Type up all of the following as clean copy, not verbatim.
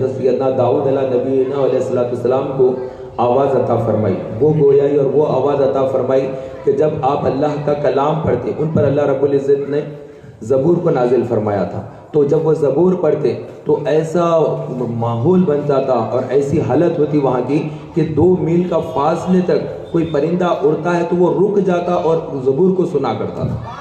حضرت سیدنا داؤد علیہ نبینا علیہ السلام کو آواز عطا فرمائی، وہ گویائی اور وہ آواز عطا فرمائی کہ جب آپ اللہ کا کلام پڑھتے، ان پر اللہ رب العزت نے زبور کو نازل فرمایا تھا، تو جب وہ زبور پڑھتے تو ایسا ماحول بنتا تھا اور ایسی حالت ہوتی وہاں کی کہ 2 میل کا فاصلے تک کوئی پرندہ اڑتا ہے تو وہ رک جاتا اور زبور کو سنا کرتا تھا۔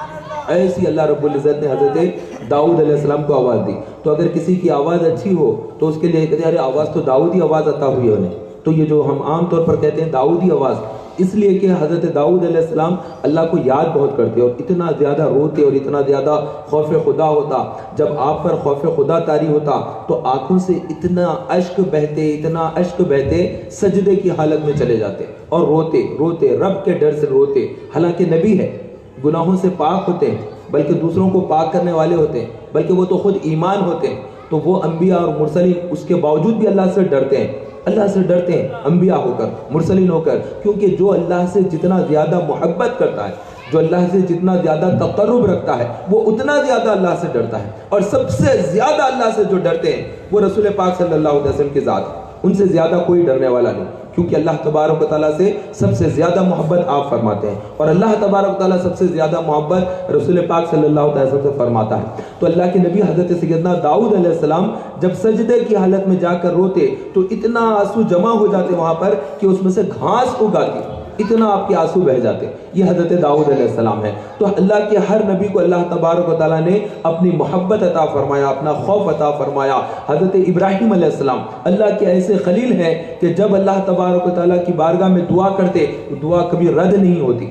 ایسی اللہ رب العزت نے حضرت داؤد علیہ السلام کو آواز دی۔ تو اگر کسی کی آواز اچھی ہو تو اس کے لیے کہتے ہیں ارے آواز تو داؤدی آواز عطا ہوئی ہے انہیں، تو یہ جو ہم عام طور پر کہتے ہیں داؤدی آواز، اس لیے کہ حضرت داؤد علیہ السلام اللہ کو یاد بہت کرتے اور اتنا زیادہ روتے اور اتنا زیادہ خوف خدا ہوتا، جب آپ پر خوف خدا طاری ہوتا تو آنکھوں سے اتنا اشک بہتے سجدے کی حالت میں چلے جاتے اور روتے رب کے ڈر سے روتے، حالانکہ نبی ہے، گناہوں سے پاک ہوتے ہیں، بلکہ دوسروں کو پاک کرنے والے ہوتے ہیں، بلکہ وہ تو خود ایمان ہوتے ہیں، تو وہ انبیاء اور مرسلین اس کے باوجود بھی اللہ سے ڈرتے ہیں، انبیاء ہو کر، مرسلین ہو کر، کیونکہ جو اللہ سے جتنا زیادہ محبت کرتا ہے، جو اللہ سے جتنا زیادہ تقرب رکھتا ہے، وہ اتنا زیادہ اللہ سے ڈرتا ہے، اور سب سے زیادہ اللہ سے جو ڈرتے ہیں وہ رسول پاک صلی اللہ علیہ وسلم کی ذات ہے، ان سے زیادہ کوئی ڈرنے والا نہیں، کیونکہ اللہ تبارک و تعالیٰ سے سب سے زیادہ محبت آپ فرماتے ہیں، اور اللہ تبارک و تعالیٰ سب سے زیادہ محبت رسول پاک صلی اللہ علیہ وسلم سے فرماتا ہے۔ تو اللہ کے نبی حضرت سیدنا داؤد علیہ السلام جب سجدے کی حالت میں جا کر روتے تو اتنا آنسو جمع ہو جاتے وہاں پر کہ اس میں سے گھاس اگاتی، اتنا آپ کے آنسو بہ جاتے۔ یہ حضرت داؤد علیہ السلام ہے۔ تو اللہ کے ہر نبی کو اللہ تبارک و تعالیٰ نے اپنی محبت عطا فرمایا، اپنا خوف عطا فرمایا۔ حضرت ابراہیم علیہ السلام اللہ کے ایسے خلیل ہیں کہ جب اللہ تبارک و تعالیٰ کی بارگاہ میں دعا کرتے تو دعا کبھی رد نہیں ہوتی۔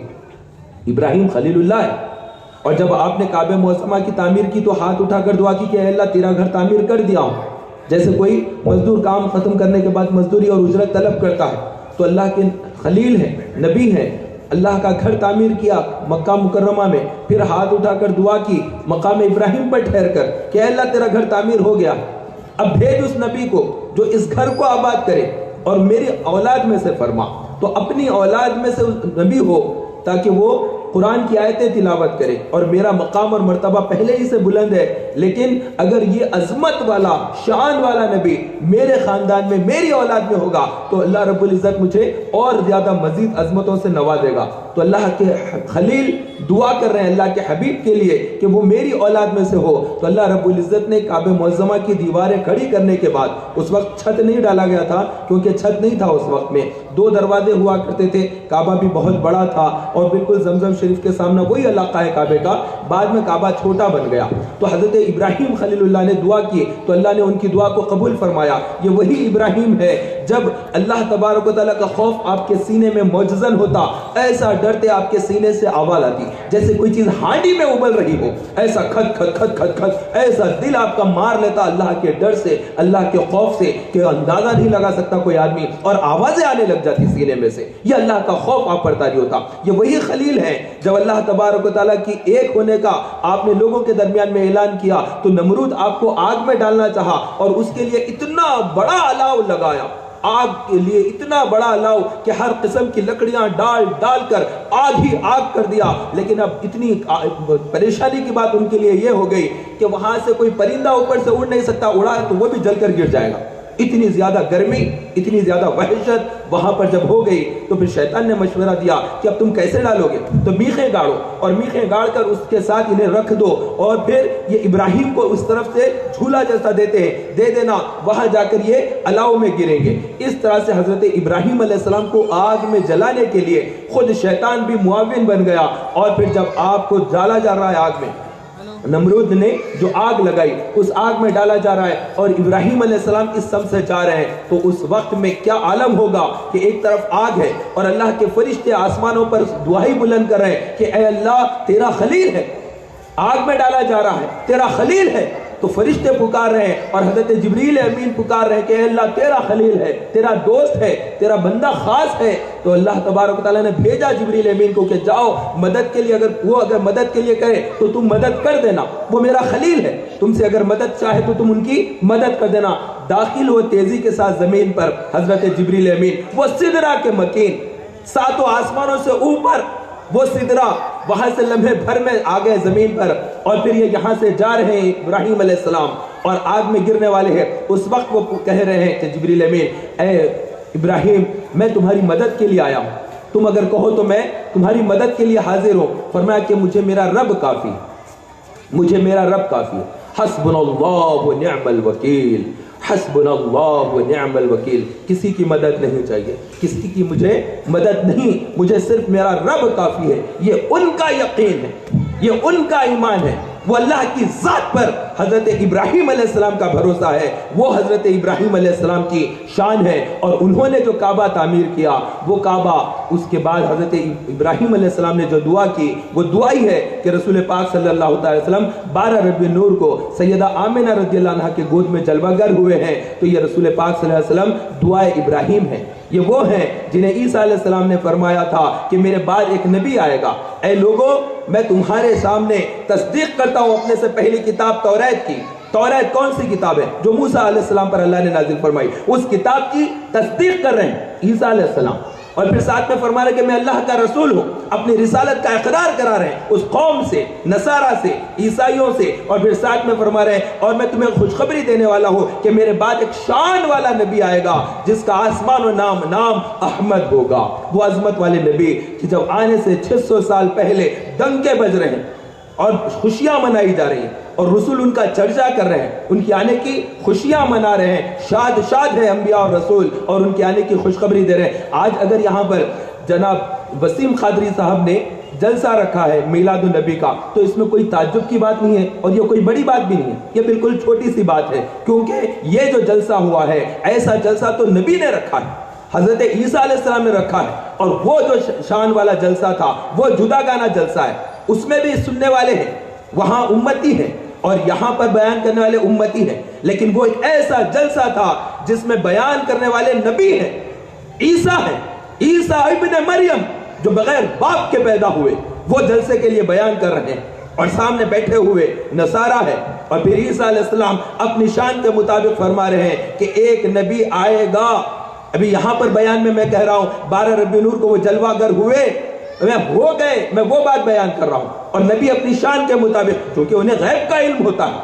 ابراہیم خلیل اللہ ہے، اور جب آپ نے کعبہ معظمہ کی تعمیر کی تو ہاتھ اٹھا کر دعا کی کہ اے اللہ تیرا گھر تعمیر کر دیا ہوں، جیسے کوئی مزدور کام ختم کرنے کے بعد مزدوری اور اجرت طلب کرتا ہے، تو اللہ کے خلیل ہیں، نبی ہیں، اللہ کا گھر تعمیر کیا مکہ مکرمہ میں، پھر ہاتھ اٹھا کر دعا کی مقام ابراہیم پر ٹھہر کر کہ اے اللہ تیرا گھر تعمیر ہو گیا، اب بھیج اس نبی کو جو اس گھر کو آباد کرے اور میری اولاد میں سے فرما۔ تو اپنی اولاد میں سے نبی ہو تاکہ وہ قرآن کی آیتیں تلاوت کرے، اور میرا مقام اور مرتبہ پہلے ہی سے بلند ہے، لیکن اگر یہ عظمت والا شان والا نبی میرے خاندان میں میری اولاد میں ہوگا تو اللہ رب العزت مجھے اور زیادہ مزید عظمتوں سے نوازے گا۔ تو اللہ کے خلیل دعا کر رہے ہیں اللہ کے حبیب کے لیے کہ وہ میری اولاد میں سے ہو، تو اللہ رب العزت نے کعبہ معظمہ کی دیواریں کھڑی کرنے کے بعد، اس وقت چھت نہیں ڈالا گیا تھا کیونکہ چھت نہیں تھا اس وقت میں، 2 دروازے ہوا کرتے تھے، کعبہ بھی بہت بڑا تھا اور بالکل زمزم شریف کے سامنے وہی علاقہ ہے کعبے کا، بعد میں کعبہ چھوٹا بن گیا۔ تو حضرت ابراہیم خلیل اللہ نے دعا کی تو اللہ نے ان کی دعا کو قبول فرمایا۔ یہ وہی ابراہیم ہے جب اللہ تبارک و تعالیٰ کا خوف آپ کے سینے میں معجزن ہوتا، ایسا ڈرتے آپ کے سینے سے آواز آتی جیسے کوئی چیز ہانڈی میں ابل رہی ہو، ایسا کھٹ کھٹ کھٹ کھٹ کھٹ، ایسا دل آپ کا مار لیتا اللہ کے ڈر سے، اللہ کے خوف سے کہ اندازہ نہیں لگا سکتا کوئی آدمی، اور آوازیں آنے لگ جاتی سینے میں سے۔ یہ اللہ کا خوف آپ پر طاری ہوتا۔ یہ وہی خلیل ہے جب اللہ تبارک و تعالیٰ کی ایک ہونے کا آپ نے لوگوں کے درمیان میں اعلان کیا تو نمرود آپ کو آگ میں ڈالنا چاہا، اور اس کے لیے اتنا بڑا الاؤ لگایا، آگ کے لیے اتنا بڑا الاؤ کہ ہر قسم کی لکڑیاں ڈال ڈال کر آگ ہی آگ کر دیا۔ لیکن اب اتنی پریشانی کی بات ان کے لیے یہ ہو گئی کہ وہاں سے کوئی پرندہ اوپر سے اڑ نہیں سکتا، اڑا تو وہ بھی جل کر گر جائے گا۔ اتنی زیادہ گرمی، اتنی زیادہ وحشت وہاں پر جب ہو گئی تو پھر شیطان نے مشورہ دیا کہ اب تم کیسے ڈالو گے؟ تو میخیں گاڑو، اور میخیں گاڑ کر اس کے ساتھ انہیں رکھ دو، اور پھر یہ ابراہیم کو اس طرف سے جھولا جیسا دیتے ہیں دے دینا، وہاں جا کر یہ الاؤ میں گریں گے۔ اس طرح سے حضرت ابراہیم علیہ السلام کو آگ میں جلانے کے لیے خود شیطان بھی معاون بن گیا، اور پھر جب آپ کو ڈالا جا رہا ہے آگ میں، نمرود نے جو آگ لگائی اس آگ میں ڈالا جا رہا ہے اور ابراہیم علیہ السلام اس سمت سے جا رہے ہیں، تو اس وقت میں کیا عالم ہوگا کہ ایک طرف آگ ہے اور اللہ کے فرشتے آسمانوں پر دعائی بلند کر رہے ہیں کہ اے اللہ تیرا خلیل ہے، آگ میں ڈالا جا رہا ہے، تیرا خلیل ہے۔ تو فرشتے پکار رہے ہیں اور حضرت جبریل امین پکار رہے ہیں کہ اے اللہ تیرا خلیل ہے، تیرا دوست ہے، تیرا بندہ خاص ہے۔ تو اللہ تبارک و تعالیٰ نے بھیجا جبریل امین کو کہ جاؤ مدد کے لیے، اگر مدد کے لیے کہے تو تم مدد کر دینا، وہ میرا خلیل ہے، تم سے اگر مدد چاہے تو تم ان کی مدد کر دینا۔ داخل ہوئے تیزی کے ساتھ زمین پر حضرت جبریل امین، وہ سدرہ کے مکین، 7 آسمانوں سے اوپر وہ سدرہ، وہاں سے لمحے بھر میں آ گئے زمین پر، اور پھر یہ یہاں سے جا رہے ہیں ابراہیم علیہ السلام، اور آگ میں گرنے والے ہیں، اس وقت وہ کہہ رہے ہیں کہ جبریل امین اے ابراہیم میں تمہاری مدد کے لیے آیا ہوں، تم اگر کہو تو میں تمہاری مدد کے لیے حاضر ہوں۔ فرمایا کہ مجھے میرا رب کافی، مجھے میرا رب کافی ہے۔ حسبنا اللہ و نعم الوکیل، حسبنا اللہ و نعم الوکیل۔ کسی کی مدد نہیں چاہیے، کسی کی مجھے مدد نہیں، مجھے صرف میرا رب کافی ہے۔ یہ ان کا یقین ہے، یہ ان کا ایمان ہے، وہ اللہ کی ذات پر حضرت ابراہیم علیہ السلام کا بھروسہ ہے، وہ حضرت ابراہیم علیہ السلام کی شان ہے۔ اور انہوں نے جو کعبہ تعمیر کیا، وہ کعبہ اس کے بعد حضرت ابراہیم علیہ السلام نے جو دعا کی، وہ دعا ہی ہے کہ رسول پاک صلی اللہ علیہ وسلم 12 ربیع نور کو سیدہ آمنہ رضی اللہ عنہا کے گود میں جلوہ گر ہوئے ہیں، تو یہ رسول پاک صلی اللہ علیہ وسلم دعائے ابراہیم ہے۔ یہ وہ ہیں جنہیں عیسیٰ علیہ السلام نے فرمایا تھا کہ میرے بعد ایک نبی آئے گا، اے لوگوں میں تمہارے سامنے تصدیق کرتا ہوں اپنے سے پہلی کتاب توریت کی۔ توریت کون سی کتاب ہے؟ جو موسیٰ علیہ السلام پر اللہ نے نازل فرمائی، اس کتاب کی تصدیق کر رہے ہیں عیسیٰ علیہ السلام، اور پھر ساتھ میں فرما رہے کہ میں اللہ کا رسول ہوں، اپنی رسالت کا اقرار کرا رہے ہیں اس قوم سے، نصارہ سے، عیسائیوں سے، اور پھر ساتھ میں فرما رہے ہیں اور میں تمہیں خوشخبری دینے والا ہوں کہ میرے بعد ایک شان والا نبی آئے گا جس کا آسمان و نام احمد ہوگا۔ وہ عظمت والے نبی کہ جب آنے سے 600 سال پہلے ڈنکے بج رہے ہیں اور خوشیاں منائی جا رہی ہیں، اور رسول ان کا چرچا کر رہے ہیں، ان کے آنے کی خوشیاں منا رہے ہیں، شاد ہیں انبیاء اور رسول، اور ان کے آنے کی خوشخبری دے رہے ہیں۔ آج اگر یہاں پر جناب وسیم قادری صاحب نے جلسہ رکھا ہے میلاد النبی کا، تو اس میں کوئی تعجب کی بات نہیں ہے، اور یہ کوئی بڑی بات بھی نہیں ہے، یہ بالکل چھوٹی سی بات ہے، کیونکہ یہ جو جلسہ ہوا ہے ایسا جلسہ تو نبی نے رکھا ہے، حضرت عیسیٰ علیہ السلام نے رکھا ہے، اور وہ جو شان والا جلسہ تھا وہ جدا گانا جلسہ ہے، اس میں بھی سننے والے ہیں، وہاں امتی ہیں، اور یہاں پر بیان کرنے والے امتی ہیں، لیکن وہ ایک ایسا جلسہ تھا جس میں بیان کرنے والے نبی ہیں، عیسیٰ ہیں، عیسیٰ ابن مریم جو بغیر باپ کے پیدا ہوئے، وہ جلسے کے لیے بیان کر رہے ہیں، اور سامنے بیٹھے ہوئے نصارہ ہے، اور پھر عیسیٰ علیہ السلام اپنی شان کے مطابق فرما رہے ہیں کہ ایک نبی آئے گا۔ ابھی یہاں پر بیان میں کہہ رہا ہوں 12 ربیع نور کو وہ جلوہ گر ہوئے، ہو گئے، میں وہ بات بیان کر رہا ہوں، اور نبی اپنی شان کے مطابق، کیونکہ انہیں غیب کا علم ہوتا ہے،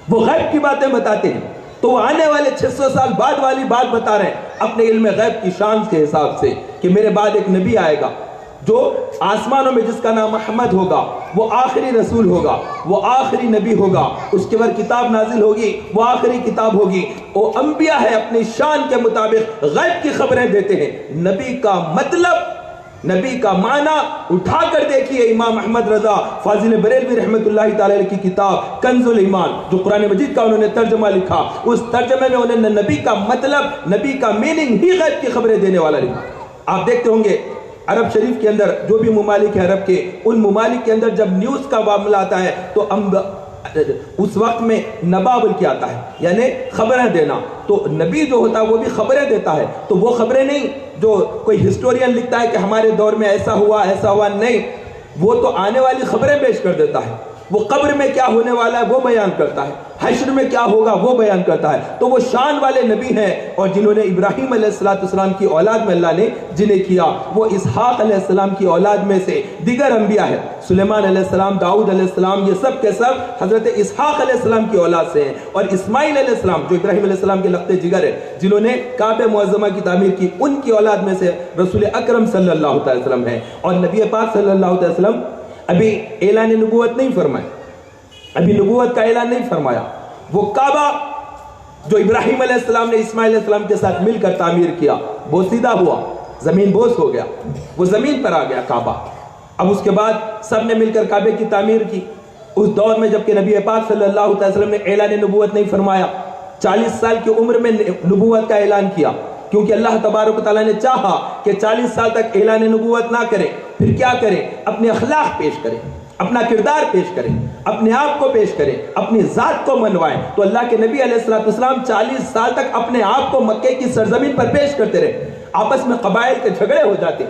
وہ غیب کی باتیں بتاتے ہیں، تو وہ آنے والے 600 سال بعد والی بات بتا رہے ہیں اپنے علم غیب کی شان کے حساب سے کہ میرے بعد ایک نبی آئے گا جو آسمانوں میں جس کا نام محمد ہوگا، وہ آخری رسول ہوگا، وہ آخری نبی ہوگا، اس کے بعد کتاب نازل ہوگی، وہ آخری کتاب ہوگی، وہ انبیاء ہے اپنی شان کے مطابق غیب کی خبریں دیتے ہیں۔ نبی کا مطلب، نبی کا معنی اٹھا کر دیکھیے امام احمد رضا فاضل بریلوی رحمت اللہ تعالی کی کتاب کنز الایمان، جو قرآن مجید کا انہوں نے ترجمہ لکھا، اس ترجمے میں انہوں نے نبی کا مطلب، نبی کا میننگ ہی غیب کی خبریں دینے والا لکھا۔ آپ دیکھتے ہوں گے عرب شریف کے اندر جو بھی ممالک ہیں عرب کے، ان ممالک کے اندر جب نیوز کا معاملہ آتا ہے تو اس وقت میں نبا بول کے آتا ہے، یعنی خبریں دینا، تو نبی جو ہوتا ہے وہ بھی خبریں دیتا ہے، تو وہ خبریں نہیں جو کوئی ہسٹورین لکھتا ہے کہ ہمارے دور میں ایسا ہوا، نہیں، وہ تو آنے والی خبریں پیش کر دیتا ہے، وہ قبر میں کیا ہونے والا ہے وہ بیان کرتا ہے، حشر میں کیا ہوگا وہ بیان کرتا ہے، تو وہ شان والے نبی ہیں، اور جنہوں نے ابراہیم علیہ السلام کی اولاد میں اللہ نے جنہیں کیا، وہ اسحاق علیہ السلام کی اولاد میں سے دیگر انبیاء ہیں، سلیمان علیہ السلام، داؤد علیہ السلام، یہ سب کے سب حضرت اسحاق علیہ السلام کی اولاد سے ہیں، اور اسماعیل علیہ السلام جو ابراہیم علیہ السلام کے لقتے جگر ہیں، جنہوں نے کعبہ معظمہ کی تعمیر کی، ان کی اولاد میں سے رسول اکرم صلی اللہ علیہ وسلم ہے، اور نبی پاک صلی اللہ علیہ وسلم ابھی اعلان نبوت نہیں فرمایا، ابھی نبوت کا اعلان نہیں فرمایا، وہ کعبہ جو ابراہیم علیہ السلام نے اسماعیل علیہ السلام کے ساتھ مل کر تعمیر کیا، بوسیدہ ہوا، زمین بوس ہو گیا، وہ زمین پر آ گیا کعبہ۔ اب اس کے بعد سب نے مل کر کعبے کی تعمیر کی۔ اس دور میں جبکہ نبی پاک صلی اللہ علیہ وسلم نے اعلان نبوت نہیں فرمایا، 40 سال کی عمر میں نبوت کا اعلان کیا، کیونکہ اللہ تبارک و تعالیٰ نے چاہا کہ 40 سال تک اعلان نبوت نہ کرے، پھر کیا کرے؟ اپنے اخلاق پیش کرے، اپنا کردار پیش کریں، اپنے آپ کو پیش کریں، اپنی ذات کو منوائیں۔ تو اللہ کے نبی علیہ السلام 40 سال تک اپنے آپ کو مکے کی سرزمین پر پیش کرتے رہے۔ آپس میں قبائل کے جھگڑے ہو جاتے،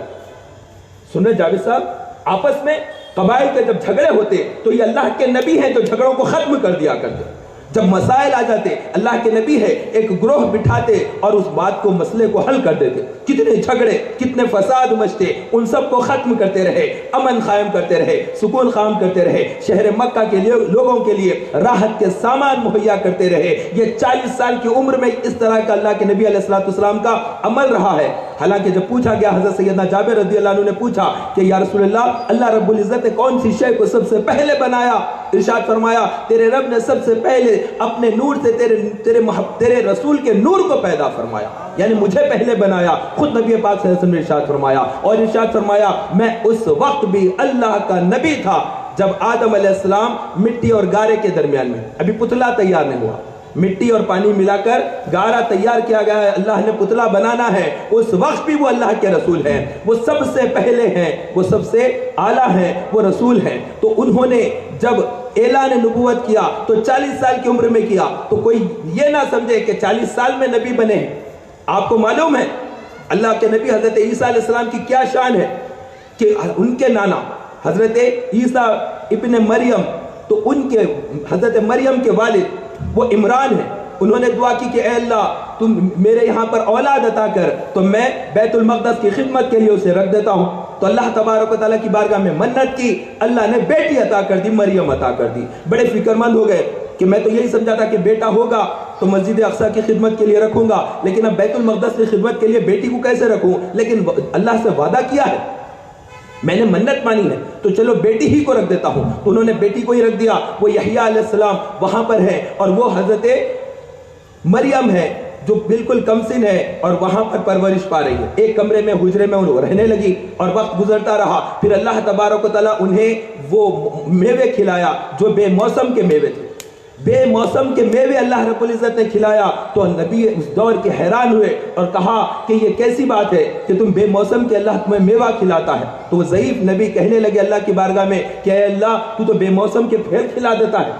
سنیں جاوید صاحب، آپس میں قبائل کے جب جھگڑے ہوتے تو یہ اللہ کے نبی ہیں جو جھگڑوں کو ختم کر دیا کرتے۔ جب مسائل آ جاتے اللہ کے نبی ہے ایک گروہ بٹھاتے اور اس بات کو مسئلے کو حل کر دیتے. کتنے جھگڑے کتنے فساد مچتے ان سب کو ختم کرتے رہے, امن قائم کرتے رہے, سکون قائم کرتے رہے, شہر مکہ کے لیے لوگوں کے لیے راحت کے سامان مہیا کرتے رہے. یہ 40 سال کی عمر میں اس طرح کا اللہ کے نبی علیہ السلام کا عمل رہا ہے. حالانکہ جب پوچھا گیا حضرت سیدنا جابر رضی اللہ عنہ نے پوچھا کہ یا رسول اللہ رب العزت نے کون سی شے کو سب سے پہلے بنایا؟ ارشاد فرمایا تیرے رب نے سب سے پہلے اپنے نور سے تیرے رسول کے نور کو پیدا فرمایا, یعنی مجھے پہلے بنایا. خود نبی پاک صلی اللہ علیہ وسلم نے ارشاد فرمایا, اور ارشاد فرمایا میں اس وقت بھی اللہ کا نبی تھا جب آدم علیہ السلام مٹی اور گارے کے درمیان میں, ابھی پتلا تیار نہیں ہوا, مٹی اور پانی ملا کر گارا تیار کیا گیا ہے, اللہ نے پتلا بنانا ہے, اس وقت بھی وہ اللہ کے رسول ہیں, وہ سب سے پہلے ہیں, وہ سب سے اعلیٰ ہیں, وہ رسول ہیں. تو انہوں نے جب اعلان نبوت کیا تو 40 سال کی عمر میں کیا, تو کوئی یہ نہ سمجھے کہ 40 سال میں نبی بنے ہیں. آپ کو معلوم ہے اللہ کے نبی حضرت عیسیٰ علیہ السلام کی کیا شان ہے کہ ان کے نانا حضرت عیسیٰ ابن مریم, تو ان کے حضرت مریم کے والد وہ عمران ہیں, انہوں نے دعا کی کہ اے اللہ تم میرے یہاں پر اولاد عطا کر, تو میں بیت المقدس کی خدمت کے لیے اسے رکھ دیتا ہوں. تو اللہ تبارک و تعالیٰ کی بارگاہ میں منت کی, اللہ نے بیٹی عطا کر دی, مریم عطا کر دی. بڑے فکر مند ہو گئے کہ میں تو یہی سمجھا تھا کہ بیٹا ہوگا تو مسجد اقصیٰ کی خدمت کے لیے رکھوں گا, لیکن اب بیت المقدس کی خدمت کے لیے بیٹی کو کیسے رکھوں؟ لیکن اللہ سے وعدہ کیا ہے, میں نے منت مانی ہے, تو چلو بیٹی ہی کو رکھ دیتا ہوں. تو انہوں نے بیٹی کو ہی رکھ دیا. وہ یحییٰ علیہ السلام وہاں پر ہے, اور وہ حضرت مریم ہے جو بالکل کم سن ہے اور وہاں پر پرورش پا رہی ہے. ایک کمرے میں حجرے میں انہوں رہنے لگی, اور وقت گزرتا رہا. پھر اللہ تبارک و تعالیٰ انہیں وہ میوے کھلایا جو بے موسم کے میوے تھے, بے موسم کے میوے اللہ رب العزت نے کھلایا. تو نبی اس دور کے حیران ہوئے اور کہا کہ یہ کیسی بات ہے کہ تم بے موسم کے اللہ تمہیں میوہ کھلاتا ہے. تو وہ ضعیف نبی کہنے لگے اللہ کی بارگاہ میں کہ اے اللہ تو بے موسم کے پھل کھلا دیتا ہے,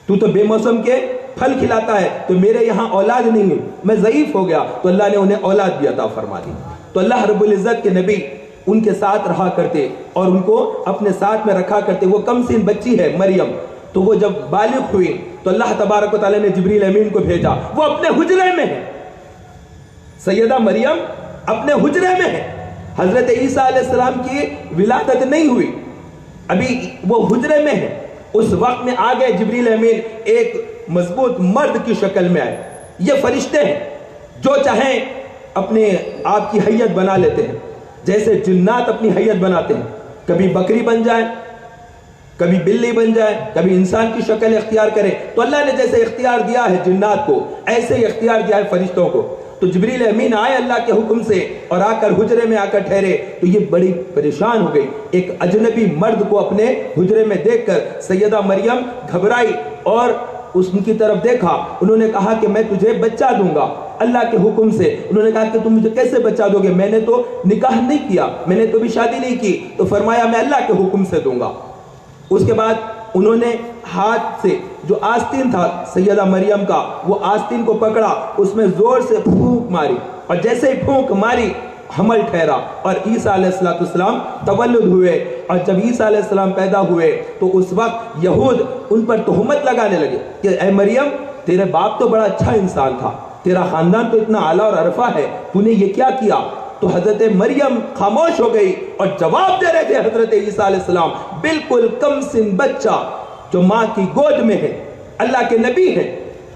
تو بے موسم کے پھل کھلاتا ہے, تو میرے یہاں اولاد نہیں ہے, میں ضعیف ہو گیا. تو اللہ نے انہیں اولاد بھی عطا فرما دی. تو اللہ رب العزت کے نبی ان کے ساتھ رہا کرتے اور ان کو اپنے ساتھ میں رکھا کرتے. وہ کم سن بچی ہے مریم, تو وہ جب بالغ ہوئی تو اللہ تبارک و تعالیٰ نے جبریل امین کو بھیجا. وہ اپنے حجرے میں ہے, سیدہ مریم اپنے حجرے میں ہے. حضرت عیسیٰ علیہ السلام کی ولادت نہیں ہوئی, ابھی وہ حجرے میں ہے. اس وقت میں آگے جبریل امین ایک مضبوط مرد کی شکل میں آئے. یہ فرشتے ہیں جو چاہیں اپنے آپ کی حیت بنا لیتے ہیں, جیسے جنات اپنی حیت بناتے ہیں, کبھی بکری بن جائیں, کبھی بلی بن جائے, کبھی انسان کی شکل اختیار کرے. تو اللہ نے جیسے اختیار دیا ہے جنات کو, ایسے ہی اختیار دیا ہے فرشتوں کو. تو جبریل امین آئے اللہ کے حکم سے اور آ کر حجرے میں آ کر ٹھہرے. تو یہ بڑی پریشان ہو گئی, ایک اجنبی مرد کو اپنے حجرے میں دیکھ کر سیدہ مریم گھبرائی اور اس کی طرف دیکھا. انہوں نے کہا کہ میں تجھے بچہ دوں گا اللہ کے حکم سے. انہوں نے کہا کہ تم مجھے کیسے بچہ دو گے, میں نے تو نکاح نہیں کیا, میں نے تو بھی شادی نہیں کی. تو فرمایا میں اللہ کے حکم سے دوں گا. اس کے بعد انہوں نے ہاتھ سے جو آستین تھا سیدہ مریم کا, وہ آستین کو پکڑا, اس میں زور سے پھونک ماری, اور جیسے ہی پھونک ماری حمل ٹھہرا, اور عیسیٰ علیہ السلام تولد ہوئے. اور جب عیسیٰ علیہ السلام پیدا ہوئے تو اس وقت یہود ان پر تہمت لگانے لگے کہ اے مریم تیرے باپ تو بڑا اچھا انسان تھا, تیرا خاندان تو اتنا اعلیٰ اور عرفہ ہے, تو نے یہ کیا کیا؟ تو حضرت مریم خاموش ہو گئی اور جواب دے رہے تھے حضرت عیسیٰ علیہ السلام, بالکل کم سن بچہ جو ماں کی گود میں ہے, اللہ کے نبی ہیں,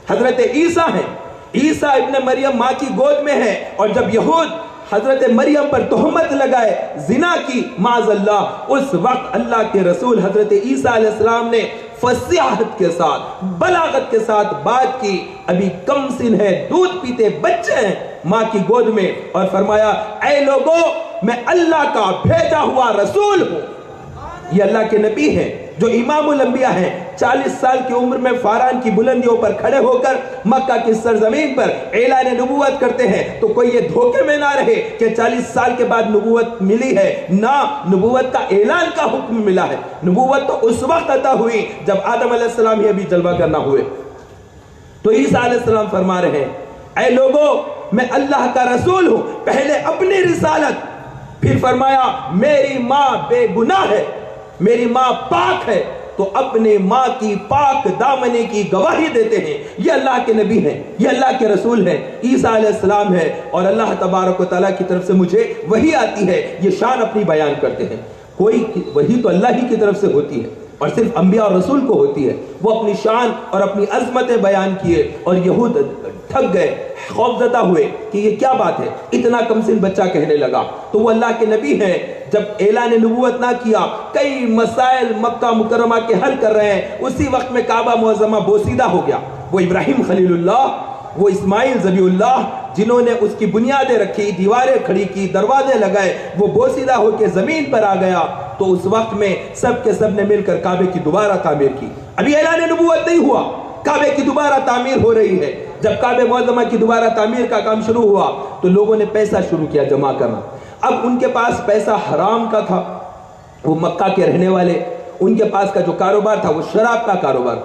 حضرت عیسیٰ ہیں, عیسیٰ ابن مریم ماں کی گود میں ہے. اور جب یہود حضرت مریم پر تہمت لگائے زنا کی معاذ اللہ, اس وقت اللہ کے رسول حضرت عیسیٰ علیہ السلام نے فصاحت کے ساتھ بلاغت کے ساتھ بات کی. ابھی کم سن ہے, دودھ پیتے بچے ہیں ماں کی گود میں, اور فرمایا اے لوگو میں اللہ کا بھیجا ہوا رسول ہوں. یہ اللہ کے نبی ہیں جو امام الانبیاء ہیں, 40 سال کی عمر میں فاران کی بلندیوں پر کھڑے ہو کر مکہ کی سرزمین پر اعلان نبوت کرتے ہیں. تو کوئی یہ دھوکے میں نہ رہے کہ 40 سال کے بعد نبوت ملی ہے, نہ, نبوت کا اعلان کا حکم ملا ہے. نبوت تو اس وقت عطا ہوئی جب آدم علیہ السلام ہی ابھی جلوہ کرنا ہوئے. تو عیسیٰ علیہ السلام فرما رہے ہیں اے لوگو میں اللہ کا رسول ہوں. پہلے اپنی رسالت, پھر فرمایا میری ماں بے گناہ ہے, میری ماں پاک ہے, تو اپنے ماں کی پاک دامنی کی گواہی دیتے ہیں یہ اللہ کے نبی ہیں، یہ اللہ کے رسول ہیں، عیسیٰ علیہ السلام ہے، اور اللہ تبارک و تعالیٰ کی طرف سے مجھے وحی آتی ہے، یہ شان اپنی بیان کرتے ہیں۔ کوئی وحی تو اللہ ہی کی طرف سے ہوتی ہے اور صرف انبیاء اور رسول کو ہوتی ہے۔ وہ اپنی شان اور اپنی عظمتیں بیان کیے اور یہود تھک گئے، خوفزدہ ہوئے کہ یہ کیا بات ہے، اتنا کم سن بچہ کہنے لگا۔ تو وہ اللہ کے نبی ہیں، جب اعلان نبوت نہ کیا، کئی مسائل مکہ مکرمہ کے حل کر رہے ہیں، اسی وقت میں کعبہ معظمہ بوسیدہ ہو گیا۔ وہ ابراہیم خلیل اللہ، وہ اسماعیل ذبیح اللہ، جنہوں نے اس کی بنیادیں رکھی، دیواریں کھڑی کی، دروازے لگائے، وہ بوسیدہ ہو کے زمین پر آ گیا۔ تو اس وقت میں سب کے سب نے مل کر کعبے کی دوبارہ تعمیر کی۔ ابھی اعلان نبوت نہیں ہوا، کعبے کی دوبارہ تعمیر ہو رہی ہے۔ جب کعبہ معظمہ کی دوبارہ تعمیر کا کام شروع ہوا تو لوگوں نے پیسہ شروع کیا جمع کرنا۔ اب ان کے پاس پیسہ حرام کا تھا، وہ مکہ کے رہنے والے، ان کے پاس کا جو کاروبار تھا وہ شراب کا کاروبار،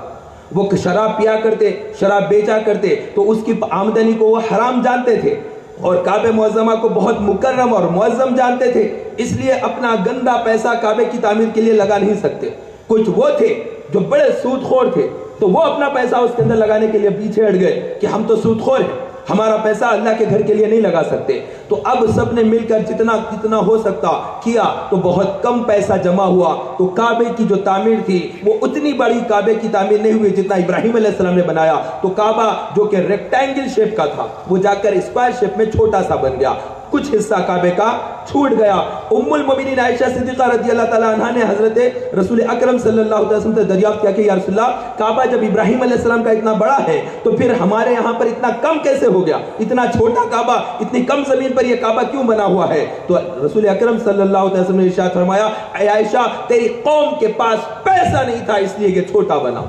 وہ شراب پیا کرتے، شراب بیچا کرتے، تو اس کی آمدنی کو وہ حرام جانتے تھے اور کعبہ معظمہ کو بہت مکرم اور معظم جانتے تھے، اس لیے اپنا گندا پیسہ کعبے کی تعمیر کے لیے لگا نہیں سکتے۔ کچھ وہ تھے جو بڑے سود خور تھے، تو وہ اپنا پیسہ اس کے اندر لگانے کے لیے پیچھے ہٹ گئے کہ ہم تو سود خور ہیں، ہمارا پیسہ اللہ کے گھر کے لیے نہیں لگا سکتے۔ تو اب سب نے مل کر جتنا ہو سکتا کیا، تو بہت کم پیسہ جمع ہوا، تو کعبے کی جو تعمیر تھی وہ اتنی بڑی کعبے کی تعمیر نہیں ہوئی جتنا ابراہیم علیہ السلام نے بنایا۔ تو کعبہ جو کہ ریکٹینگل شیپ کا تھا وہ جا کر اسکوائر شیپ میں چھوٹا سا بن گیا، کچھ حصہ کعبے کا چھوٹ گیا۔ ام المومنین عائشہ صدیقہ رضی اللہ تعالیٰ عنہ نے حضرت رسول اکرم صلی اللہ علیہ وسلم سے دریافت کیا کہ یا رسول اللہ، کعبہ جب ابراہیم علیہ السلام کا اتنا بڑا ہے تو پھر ہمارے یہاں پر اتنا کم کیسے ہو گیا؟ اتنا چھوٹا کعبہ، اتنی کم زمین پر یہ کعبہ کیوں بنا ہوا ہے؟ تو رسول اکرم صلی اللہ علیہ وسلم نے ارشاد فرمایا، اے عائشہ، تیری قوم کے پاس پیسہ نہیں تھا اس لیے یہ چھوٹا بنا۔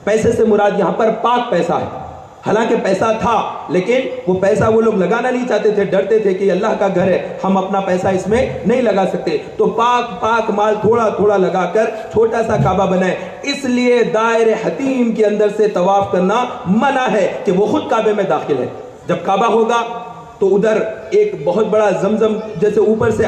پیسے سے مراد یہاں پر پاک پیسہ ہے، حالانکہ پیسہ تھا لیکن وہ پیسہ وہ لوگ لگانا نہیں چاہتے تھے، ڈرتے تھے کہ اللہ کا گھر ہے، ہم اپنا پیسہ اس میں نہیں لگا سکتے، تو پاک مال تھوڑا تھوڑا لگا کر چھوٹا سا کعبہ بنائے۔ اس لیے دائر حتیم کے اندر سے طواف کرنا منع ہے کہ وہ خود کعبے میں داخل ہے۔ جب کعبہ ہوگا تو ادھر ایک بہت بڑا زمزم جیسے اوپر سے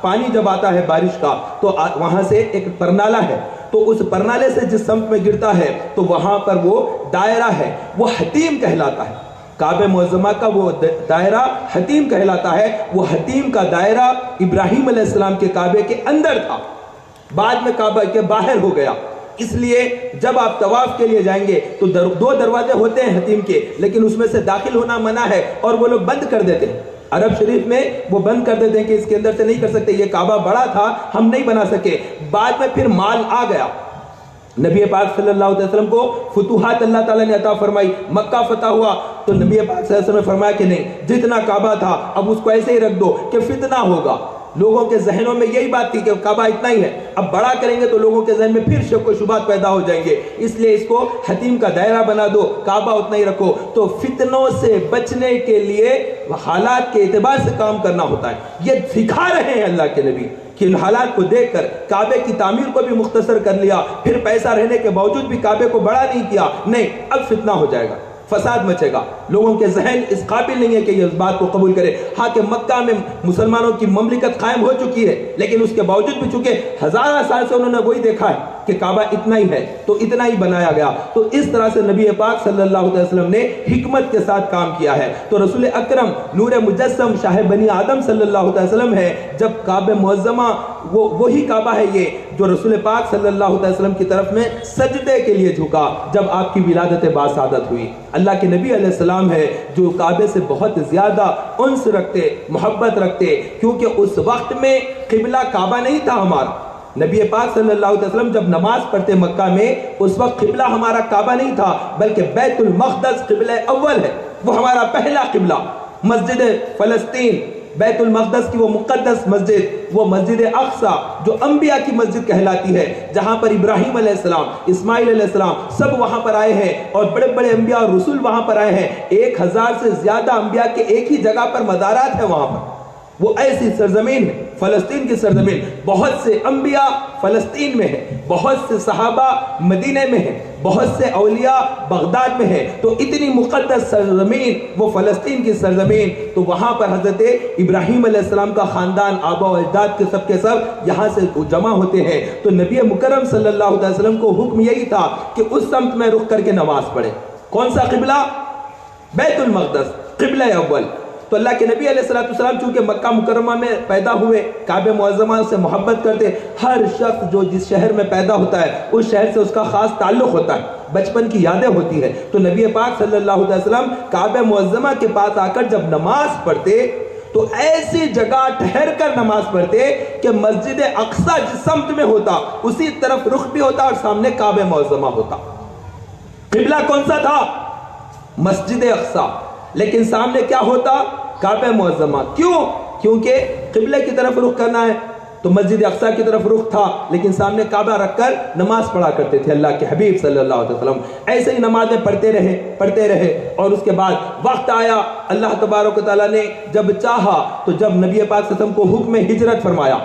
پانی جب آتا ہے بارش کا تو وہاں سے ایک پرنالہ ہے، تو اس پرنالے سے جس سمت میں گرتا ہے تو وہاں پر وہ دائرہ ہے، وہ حتیم کہلاتا ہے۔ کعبہ معظمہ کا وہ دائرہ حتیم کہلاتا ہے۔ وہ حتیم کا دائرہ ابراہیم علیہ السلام کے کعبے کے اندر تھا، بعد میں کعبہ کے باہر ہو گیا۔ اس لیے جب آپ طواف کے لیے جائیں گے تو دو دروازے ہوتے ہیں حتیم کے، لیکن اس میں سے داخل ہونا منع ہے اور وہ لوگ بند کر دیتے ہیں۔ عرب شریف میں وہ بند کر دیتے ہیں کہ اس کے اندر سے نہیں کر سکتے، یہ کعبہ بڑا تھا ہم نہیں بنا سکے۔ بعد میں پھر مال آ گیا، نبی پاک صلی اللہ علیہ وسلم کو فتوحات اللہ تعالیٰ نے عطا فرمائی، مکہ فتح ہوا، تو نبی پاک صلی اللہ علیہ وسلم نے فرمایا کہ نہیں، جتنا کعبہ تھا اب اس کو ایسے ہی رکھ دو کہ فتنہ ہوگا۔ لوگوں کے ذہنوں میں یہی بات تھی کہ کعبہ اتنا ہی ہے، اب بڑا کریں گے تو لوگوں کے ذہن میں پھر شک و شبہات پیدا ہو جائیں گے، اس لیے اس کو حتیم کا دائرہ بنا دو، کعبہ اتنا ہی رکھو۔ تو فتنوں سے بچنے کے لیے حالات کے اعتبار سے کام کرنا ہوتا ہے۔ یہ سکھا رہے ہیں اللہ کے نبی کہ ان حالات کو دیکھ کر کعبے کی تعمیر کو بھی مختصر کر لیا، پھر پیسہ رہنے کے باوجود بھی کعبے کو بڑا نہیں کیا، نہیں، اب فتنہ ہو جائے گا، فساد مچے گا، لوگوں کے ذہن اس قابل نہیں ہے کہ یہ اس بات کو قبول کرے۔ ہاں کہ مکہ میں مسلمانوں کی مملکت قائم ہو چکی ہے، لیکن اس کے باوجود بھی چونکہ ہزارہ سال سے انہوں نے وہی دیکھا ہے کہ کعبہ اتنا ہی ہے تو اتنا ہی بنایا گیا۔ تو اس طرح سے نبی پاک صلی اللہ علیہ وسلم نے حکمت کے ساتھ کام کیا ہے۔ تو رسول اکرم نور مجسم شاہ بنی آدم صلی اللہ علیہ وسلم ہے، جب کعبہ معظمہ وہی کعبہ ہے یہ جو رسول پاک صلی اللہ علیہ وسلم کی طرف میں سجدے کے لیے جھکا جب آپ کی ولادت باسعادت ہوئی۔ اللہ کے نبی علیہ السلام ہے جو کعبے سے بہت زیادہ انس رکھتے، محبت رکھتے، کیونکہ اس وقت میں قبلہ کعبہ نہیں تھا ہمارا۔ نبی پاک صلی اللہ علیہ وسلم جب نماز پڑھتے مکہ میں، اس وقت قبلہ ہمارا کعبہ نہیں تھا بلکہ بیت المقدس قبلہ اول ہے، وہ ہمارا پہلا قبلہ۔ مسجد فلسطین، بیت المقدس کی وہ مقدس مسجد، وہ مسجد اقصی جو انبیاء کی مسجد کہلاتی ہے، جہاں پر ابراہیم علیہ السلام، اسماعیل علیہ السلام سب وہاں پر آئے ہیں اور بڑے بڑے انبیاء اور رسول وہاں پر آئے ہیں۔ 1000 سے زیادہ انبیاء کے ایک ہی جگہ پر مزارات ہیں وہاں پر۔ وہ ایسی سرزمین ہے فلسطین کی سرزمین، بہت سے انبیاء فلسطین میں ہیں، بہت سے صحابہ مدینے میں ہیں، بہت سے اولیاء بغداد میں ہیں، تو اتنی مقدس سرزمین وہ فلسطین کی سرزمین، تو وہاں پر حضرت ابراہیم علیہ السلام کا خاندان، آبا و اجداد کے سب یہاں سے جمع ہوتے ہیں۔ تو نبی مکرم صلی اللہ علیہ وسلم کو حکم یہی تھا کہ اس سمت میں رخ کر کے نماز پڑھے۔ کون سا قبلہ؟ بیت المقدس، قبلہ اول۔ تو اللہ کے نبی علیہ السلام چونکہ مکہ مکرمہ میں پیدا ہوئے، کعبہ معظمہ سے محبت کرتے، ہر شخص جو جس شہر میں پیدا ہوتا ہے اس شہر سے اس کا خاص تعلق ہوتا ہے، بچپن کی یادیں ہوتی ہے۔ تو نبی پاک صلی اللہ علیہ وسلم کعبہ معظمہ کے پاس آ کر جب نماز پڑھتے تو ایسی جگہ ٹھہر کر نماز پڑھتے کہ مسجد اقصی جس سمت میں ہوتا اسی طرف رخ بھی ہوتا اور سامنے کعبہ معظمہ ہوتا۔ قبلہ کون سا تھا؟ مسجد اقصی، لیکن سامنے کیا ہوتا؟ کعبہ معظمہ۔ کیوں؟ کیونکہ قبلے کی طرف رخ کرنا ہے تو مسجد اقصی کی طرف رخ تھا، لیکن سامنے کعبہ رکھ کر نماز پڑھا کرتے تھے اللہ کے حبیب صلی اللہ علیہ وسلم۔ ایسے ہی نمازیں پڑھتے رہے اور اس کے بعد وقت آیا، اللہ تبارک و تعالیٰ نے جب چاہا تو جب نبی پاک صلی اللہ علیہ وسلم کو حکم ہجرت فرمایا،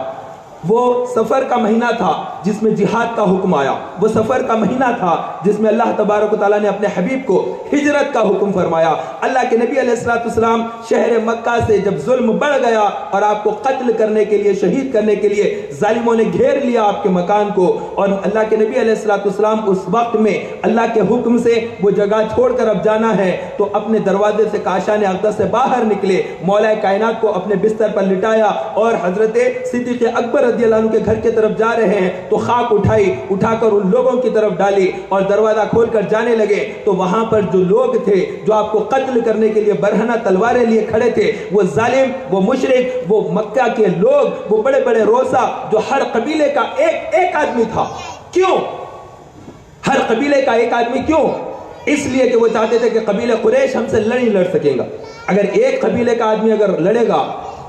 وہ سفر کا مہینہ تھا جس میں جہاد کا حکم آیا، وہ سفر کا مہینہ تھا جس میں اللہ تبارک و تعالیٰ نے اپنے حبیب کو ہجرت کا حکم فرمایا۔ اللہ کے نبی علیہ السلام شہر مکہ سے جب ظلم بڑھ گیا اور آپ کو قتل کرنے کے لیے، شہید کرنے کے لیے ظالموں نے گھیر لیا آپ کے مکان کو، اور اللہ کے نبی علیہ السلام اس وقت میں اللہ کے حکم سے وہ جگہ چھوڑ کر اب جانا ہے، تو اپنے دروازے سے کاشان اقدس سے باہر نکلے، مولا کائنات کو اپنے بستر پر لٹایا اور حضرت صدیق اکبر رضی اللہ عنہ کے گھر کی طرف جا رہے ہیں تو خاک اٹھا کر ان لوگوں کی طرف ڈالی اور دروازہ کھول کر جانے لگے، تو وہاں پر جو لوگ تھے جو آپ کو قتل کرنے کے لیے برہنہ تلواریں لیے کھڑے تھے، وہ ظالم، وہ مشرک، وہ مکہ کے لوگ، وہ بڑے بڑے روسا، جو ہر قبیلے کا ایک آدمی تھا۔ کیوں ہر قبیلے کا ایک آدمی؟ کیوں؟ اس لیے کہ وہ چاہتے تھے کہ قبیلہ قریش ہم سے نہیں لڑ سکیں گا، اگر ایک قبیلے کا آدمی اگر لڑے گا،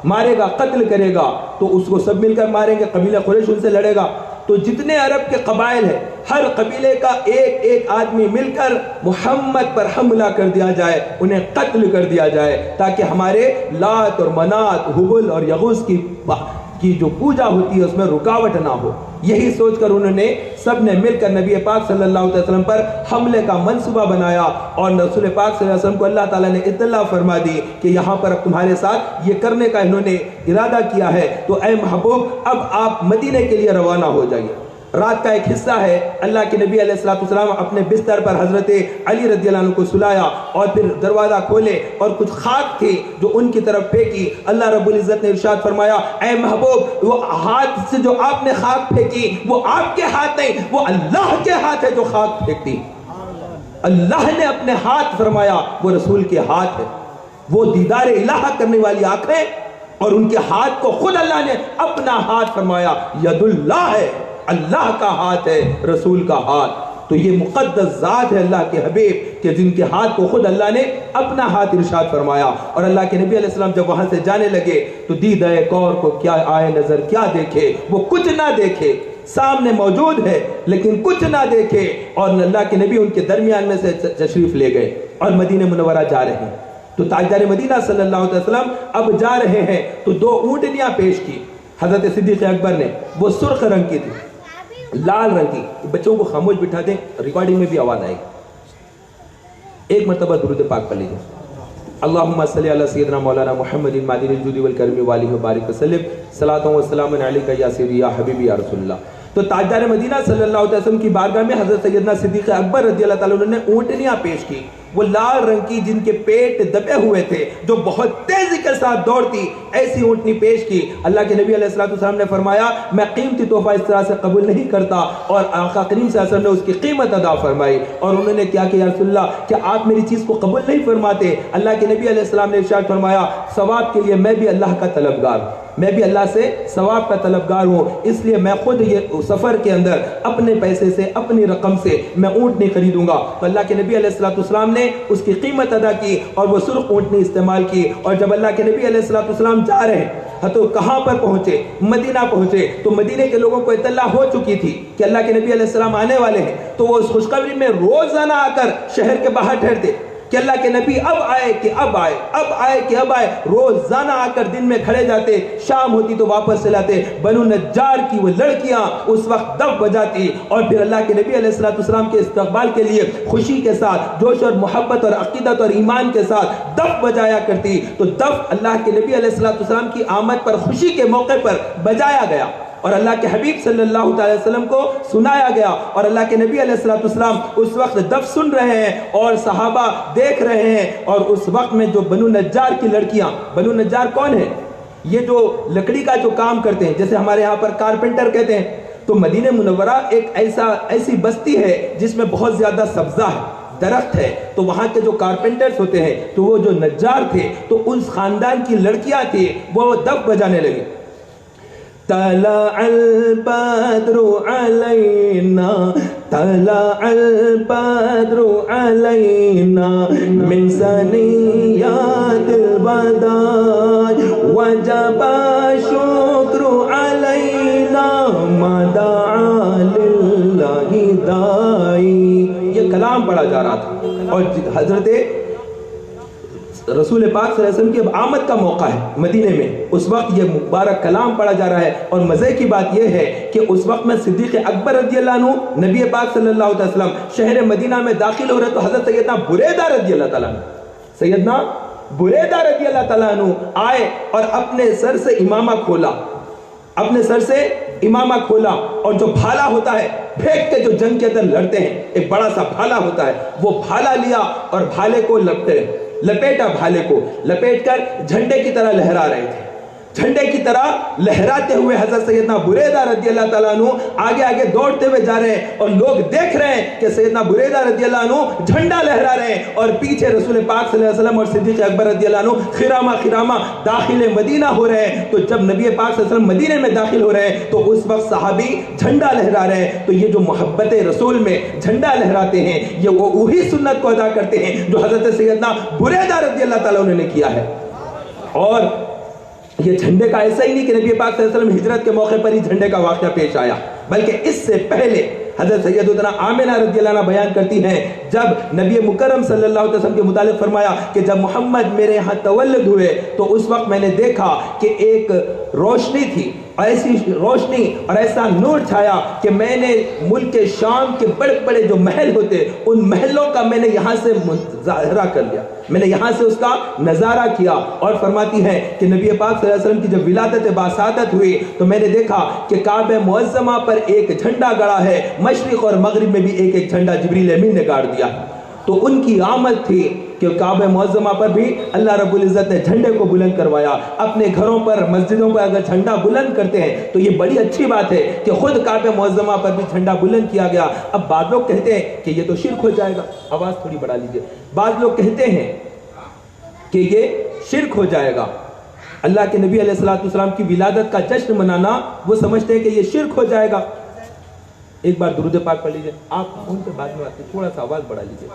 مارے گا، قتل کرے گا تو اس کو سب مل کر ماریں گے، قبیلہ قریش ان سے لڑے گا۔ تو جتنے عرب کے قبائل ہیں ہر قبیلے کا ایک آدمی مل کر محمد پر حملہ کر دیا جائے، انہیں قتل کر دیا جائے، تاکہ ہمارے لات اور منات، حبل اور یغوث کی جو پوجا ہوتی ہے اس میں رکاوٹ نہ ہو۔ یہی سوچ کر انہوں نے سب نے مل کر نبی پاک صلی اللہ علیہ وسلم پر حملے کا منصوبہ بنایا، اور رسول پاک صلی اللہ علیہ وسلم کو اللہ تعالیٰ نے اطلاع فرما دی کہ یہاں پر اب تمہارے ساتھ یہ کرنے کا انہوں نے ارادہ کیا ہے، تو اے محبوب اب آپ مدینے کے لیے روانہ ہو جائیے۔ رات کا ایک حصہ ہے، اللہ کے نبی علیہ السلام اپنے بستر پر حضرت علی رضی اللہ عنہ کو سلایا اور پھر دروازہ کھولے اور کچھ خاک تھی جو ان کی طرف پھینکی۔ اللہ رب العزت نے ارشاد فرمایا، اے محبوب وہ ہاتھ سے جو آپ نے خاک پھینکی وہ آپ کے ہاتھ نہیں، وہ اللہ کے ہاتھ ہے جو خاک پھینکتی۔ اللہ نے اپنے ہاتھ فرمایا، وہ رسول کے ہاتھ ہے، وہ دیدار الہ کرنے والی آنکھیں، اور ان کے ہاتھ کو خود اللہ نے اپنا ہاتھ فرمایا، ید اللہ ہے، اللہ کا ہاتھ ہے، رسول کا ہاتھ۔ تو یہ مقدس ذات ہے اللہ کے حبیب کہ جن کے ہاتھ کو خود اللہ نے اپنا ہاتھ ارشاد فرمایا۔ اور اللہ کے نبی علیہ السلام جب وہاں سے جانے لگے تو دیدہ کور کو کیا آئے نظر، کیا دیکھے؟ وہ کچھ نہ دیکھے، سامنے موجود ہے لیکن کچھ نہ دیکھے، اور اللہ کے نبی ان کے درمیان میں سے تشریف لے گئے اور مدینہ منورہ جا رہے ہیں۔ تو تاجدار مدینہ صلی اللہ علیہ وسلم اب جا رہے ہیں تو 2 اونٹنیاں پیش کی حضرت صدیق اکبر نے، وہ سرخ رنگ کی تھی، لال رنگ کی۔ بچوں کو خاموش بٹھا دیں، ریکارڈنگ میں بھی آواز آئے گی۔ ایک مرتبہ درود پاک پڑھ لیجیے۔ اللہم صلی علی سیدنا مولانا محمد معدن الجود والکرم والہ وبارک وسلم، صلاۃ و سلام علیک یا سیدی یا حبیبی یا رسول اللہ۔ تو تاجدار مدینہ صلی اللہ علیہ وسلم کی بارگاہ میں حضرت سیدنا صدیق اکبر رضی اللہ تعالیٰ عنہ نے اونٹنیاں پیش کی، وہ لال رنگ کی جن کے پیٹ دبے ہوئے تھے، جو بہت تیزی کے ساتھ دوڑتی، ایسی اونٹنی پیش کی۔ اللہ کے نبی علیہ السلام نے فرمایا، میں قیمتی تحفہ اس طرح سے قبول نہیں کرتا، اور آقا کریم صلی اللہ علیہ وسلم نے اس کی قیمت ادا فرمائی۔ اور انہوں نے کیا کہ یا رسول اللہ کہ آپ میری چیز کو قبول نہیں فرماتے؟ اللہ کے نبی علیہ السلام نے ارشاد فرمایا، ثواب کے لیے میں بھی اللہ کا طلبگار، میں بھی اللہ سے ثواب کا طلبگار ہوں، اس لیے میں خود یہ سفر کے اندر اپنے پیسے سے، اپنی رقم سے میں اونٹنی خریدوں گا۔ تو اللہ کے نبی علیہ السلام نے اس کی قیمت ادا کی اور وہ سرخ اونٹنی استعمال کی۔ اور جب اللہ کے نبی علیہ السلام جا رہے ہیں تو کہاں پر پہنچے؟ مدینہ پہنچے۔ تو مدینہ کے لوگوں کو اطلاع ہو چکی تھی کہ اللہ کے نبی علیہ السلام آنے والے ہیں، تو وہ اس خوشخبری میں روزانہ آ کر شہر کے باہر ٹھہرتے، کہ اللہ کے نبی اب آئے کہ اب آئے، اب آئے کہ اب آئے، روزانہ آ کر دن میں کھڑے جاتے، شام ہوتی تو واپس چلے آتے۔ بنو نجار کی وہ لڑکیاں اس وقت دف بجاتی اور پھر اللہ کے نبی علیہ السلام کے استقبال کے لیے خوشی کے ساتھ، جوش اور محبت اور عقیدت اور ایمان کے ساتھ دف بجایا کرتی۔ تو دف اللہ کے نبی علیہ السلام کی آمد پر، خوشی کے موقع پر بجایا گیا اور اللہ کے حبیب صلی اللہ علیہ وسلم کو سنایا گیا، اور اللہ کے نبی علیہ السلام اس وقت دف سن رہے ہیں اور صحابہ دیکھ رہے ہیں۔ اور اس وقت میں جو بنو نجار کی لڑکیاں، بنو نجار کون ہے؟ یہ جو لکڑی کا جو کام کرتے ہیں، جیسے ہمارے یہاں پر کارپینٹر کہتے ہیں، تو مدینہ منورہ ایک ایسی بستی ہے جس میں بہت زیادہ سبزہ ہے، درخت ہے، تو وہاں کے جو کارپینٹرز ہوتے ہیں، تو وہ جو نجار تھے، تو اس خاندان کی لڑکیاں تھیں، وہ دف بجانے لگے۔ طلع البدر علینا، طلع البدر علینا من ثنیات الوداع وجب الشکر علینا ما دعا للہ داعی۔ یہ کلام پڑھا جا رہا تھا اور حضرت رسول پاک صلی اللہ علیہ وسلم کی اب آمد کا موقع ہے مدینے میں، اس وقت یہ مبارک کلام پڑھا جا رہا ہے۔ اور مزے کی بات یہ ہے کہ اس وقت میں صدیق اکبر رضی اللہ عنہ، نبی پاک صلی اللہ علیہ وسلم شہر مدینہ میں داخل ہو رہے تو حضرت سیدنا بریدہ رضی اللہ تعالیٰ عنہ، سیدنا بریدہ رضی اللہ تعالیٰ عنہ آئے اور اپنے سر سے امامہ کھولا، اپنے سر سے امامہ کھولا، اور جو بھالا ہوتا ہے پھینک کے جو جنگ کے اندر لڑتے ہیں، ایک بڑا سا بھالا ہوتا ہے، وہ بھالا لیا اور بھالے کو لپیٹا، بھالے کو لپیٹ کر جھنڈے کی طرح لہرا رہے تھے۔ جھنڈے کی طرح لہراتے ہوئے حضرت سیدنا بریدہ رضی اللہ تعالیٰ عنہ آگے آگے دوڑتے ہوئے جا رہے ہیں، اور لوگ دیکھ رہے ہیں کہ سیدنا بریدہ رضی اللہ عنہ جھنڈا لہرا رہے ہیں، اور پیچھے رسول پاک صلی اللہ علیہ وسلم اور صدیق اکبر رضی اللہ عنہ خرامہ داخل مدینہ ہو رہے ہیں۔ تو جب نبی پاک صلی اللہ علیہ وسلم مدینے میں داخل ہو رہے ہیں تو اس وقت صحابی جھنڈا لہرا رہے ہیں۔ تو یہ جو محبت رسول میں جھنڈا لہراتے ہیں، یہ وہی سنت کو ادا کرتے ہیں جو حضرت سیدنا بریدہ رضی اللہ تعالیٰ عنہ نے کیا ہے۔ اور یہ جھنڈے کا ایسا ہی نہیں کہ نبی پاک صلی اللہ علیہ وسلم ہجرت کے موقع پر ہی جھنڈے کا واقعہ پیش آیا، بلکہ اس سے پہلے حضرت سیدتنا آمنہ رضی اللہ عنہ بیان کرتی ہیں، جب نبی مکرم صلی اللہ علیہ وسلم کے متعلق فرمایا کہ جب محمد میرے یہاں تولد ہوئے تو اس وقت میں نے دیکھا کہ ایک روشنی تھی، ایسی روشنی اور ایسا نور چھایا کہ میں نے ملک شام کے بڑے بڑے جو محل ہوتے ان محلوں کا میں نے یہاں سے مظاہرہ کر لیا، میں نے یہاں سے اس کا نظارہ کیا۔ اور فرماتی ہے کہ نبی پاک صلی اللہ علیہ وسلم کی جب ولادت باسعادت ہوئی تو میں نے دیکھا کہ کعبہ معظمہ پر ایک جھنڈا گڑا ہے، مشرق اور مغرب میں بھی ایک ایک جھنڈا جبریل امین نے گاڑ دیا۔ تو ان کی آمد تھی کہ کعبہ معظمہ پر بھی اللہ رب العزت نے جھنڈے کو بلند کروایا۔ اپنے گھروں پر، مسجدوں پر اگر جھنڈا بلند کرتے ہیں تو یہ بڑی اچھی بات ہے کہ خود کعبہ معظمہ پر بھی جھنڈا بلند کیا گیا۔ اب بعض لوگ کہتے ہیں کہ یہ تو شرک ہو جائے گا، آواز تھوڑی بڑھا لیجئے، بعض لوگ کہتے ہیں کہ یہ شرک ہو جائے گا، اللہ کے نبی علیہ السلام کی ولادت کا جشن منانا وہ سمجھتے ہیں کہ یہ شرک ہو جائے گا۔ ایک بار درود پاک پڑھ لیجئے، آپ ان سے بعد میں آتے، تھوڑا سا آواز بڑھا لیجئے،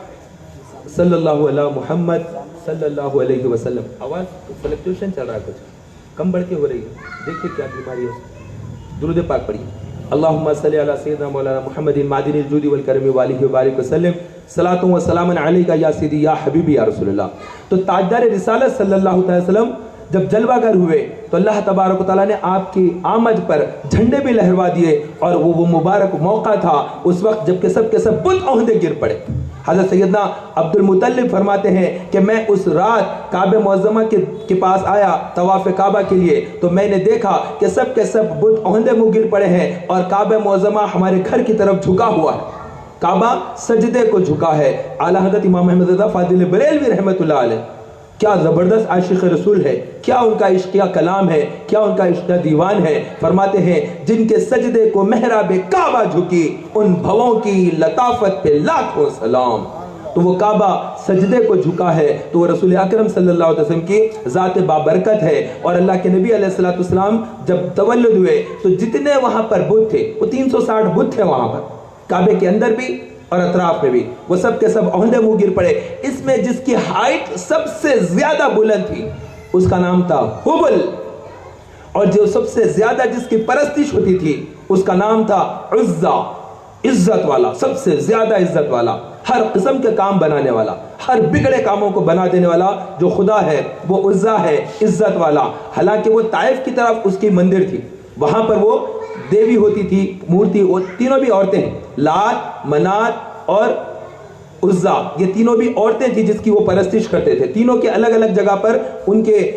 صلی اللہ علیہ محمد صلی اللہ علیہ وسلم۔ آواز فلکچویشن چل رہا ہے، کچھ کم بڑھ کے ہو رہی ہے، دیکھیے کیا بیماری ہے۔ درود پاک پڑھیے، اللہم صلی علی سیدنا مولانا محمد معدن الجود والکرم والہ وبارک وسلم، صلاۃ و سلام علیک یا سیدی یا حبیبی یا رسول اللہ۔ تو تاجدار رسالت صلی اللہ علیہ وسلم جب جلوہ گر ہوئے تو اللہ تبارک و تعالیٰ نے آپ کی آمد پر جھنڈے بھی لہروا دیے، اور وہ مبارک موقع تھا اس وقت جب کہ سب کے سب بت عہدے گر پڑے۔ حضرت سیدنا عبد المطلب فرماتے ہیں کہ میں اس رات کعبہ معظمہ کے پاس آیا طواف کعبہ کے لیے، تو میں نے دیکھا کہ سب کے سب بت عہدے منہ گر پڑے ہیں اور کعبہ معظمہ ہمارے گھر کی طرف جھکا ہوا ہے، کعبہ سجدے کو جھکا ہے۔ اعلیٰ حضرت امام احمد رضا فاضل بریلوی رحمۃ اللہ علیہ کیا زبردست عاشق رسول ہے، کیا ان کا عشقیہ کلام ہے، کیا ان کا عشقیہ دیوان ہے۔ فرماتے ہیں جن کے سجدے کو محراب کعبہ جھکی، ان بھووں کی لطافت پہ لاکھوں سلام۔ تو وہ کعبہ سجدے کو جھکا ہے تو وہ رسول اکرم صلی اللہ علیہ وسلم کی ذات بابرکت ہے۔ اور اللہ کے نبی علیہ السلام جب تولد ہوئے تو جتنے وہاں پر بت تھے، وہ 360 بت تھے وہاں پر، کعبے کے اندر بھی اور اطراف میں بھی، وہ سب کے سب عہدے منہ گر پڑے۔ اس میں جس کی ہائٹ سب سے زیادہ بلند تھی اس کا نام تھا حبل، اور جو سب سے زیادہ جس کی پرستش ہوتی تھی اس کا نام تھا عزہ، عزت والا، سب سے زیادہ عزت والا۔ ہر قسم کے کام بنانے والا، ہر بگڑے کاموں کو بنا دینے والا جو خدا ہے وہ عزا ہے، عزت والا۔ حالانکہ وہ طائف کی طرف اس کی مندر تھی، وہاں پر وہ دیوی ہوتی تھی، مورتی، وہ تینوں بھی عورتیں ہیں، لات، منات اور عزا، یہ تینوں بھی عورتیں تھی جس کی وہ پرستش کرتے تھے۔ تینوں کے الگ الگ جگہ پر ان کے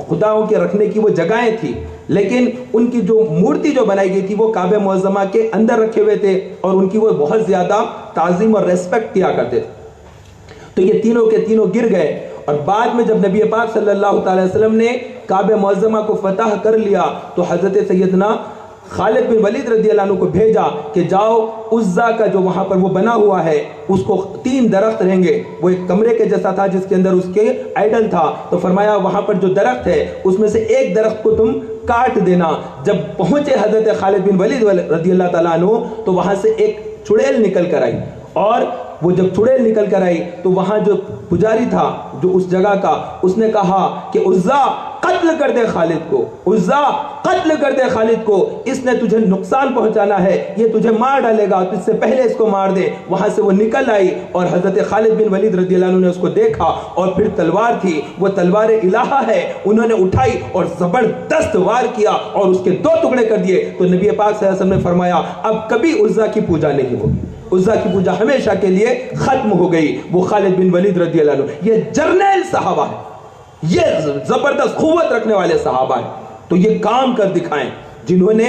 خداؤں کے رکھنے کی وہ جگہیں تھی، لیکن ان کی جو مورتی جو بنائی گئی تھی وہ کعبہ معظمہ کے اندر رکھے ہوئے تھے، اور ان کی وہ بہت زیادہ تعظیم اور ریسپیکٹ کیا کرتے تھے۔ تو یہ تینوں کے تینوں گر گئے، اور بعد میں جب نبی پاک صلی اللہ تعالی وسلم نے کعبہ معظمہ کو فتح کر لیا تو حضرت سیدنا خالد بن ولید رضی اللہ عنہ کو بھیجا کہ جاؤ عزا کا جو وہاں پر وہ بنا ہوا ہے اس کو 3 درخت رہیں گے، وہ ایک کمرے کے جیسا تھا جس کے اندر اس کے آئیڈل تھا، تو فرمایا وہاں پر جو درخت ہے اس میں سے ایک درخت کو تم کاٹ دینا۔ جب پہنچے حضرت خالد بن ولید رضی اللہ تعالیٰ عنہ تو وہاں سے ایک چڑیل نکل کر آئی، اور وہ جب چڑیل نکل کر آئی تو وہاں جو پجاری تھا جو اس جگہ کا، اس نے کہا کہ عزا قتل کر دے خالد کو، عزا قتل کر دے خالد کو، اس نے تجھے نقصان پہنچانا ہے، یہ تجھے مار ڈالے گا، تو اس سے پہلے اس کو مار دے۔ وہاں سے وہ نکل آئی اور حضرت خالد بن ولید رضی اللہ عنہ نے اس کو دیکھا، اور پھر تلوار تھی، وہ تلوار الہا ہے، انہوں نے اٹھائی اور زبردست وار کیا اور اس کے 2 ٹکڑے کر دیے۔ تو نبی پاک صلی اللہ علیہ وسلم نے فرمایا اب کبھی عزا کی پوجا نہیں ہوگی، عزا کی پوجا ہمیشہ کے لیے ختم ہو گئی۔ وہ خالد بن ولید رضی اللہ عنہ یہ جرنیل صحابہ ہے، یہ زبردست قوت رکھنے والے صحابہ ہیں، تو یہ کام کر دکھائیں جنہوں نے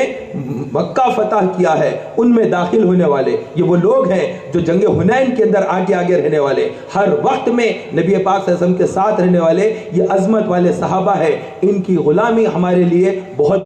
مکہ فتح کیا ہے، ان میں داخل ہونے والے یہ وہ لوگ ہیں جو جنگ حنین کے اندر آگے آگے رہنے والے، ہر وقت میں نبی پاک صلی اللہ علیہ وسلم کے ساتھ رہنے والے، یہ عظمت والے صحابہ ہیں۔ ان کی غلامی ہمارے لیے بہت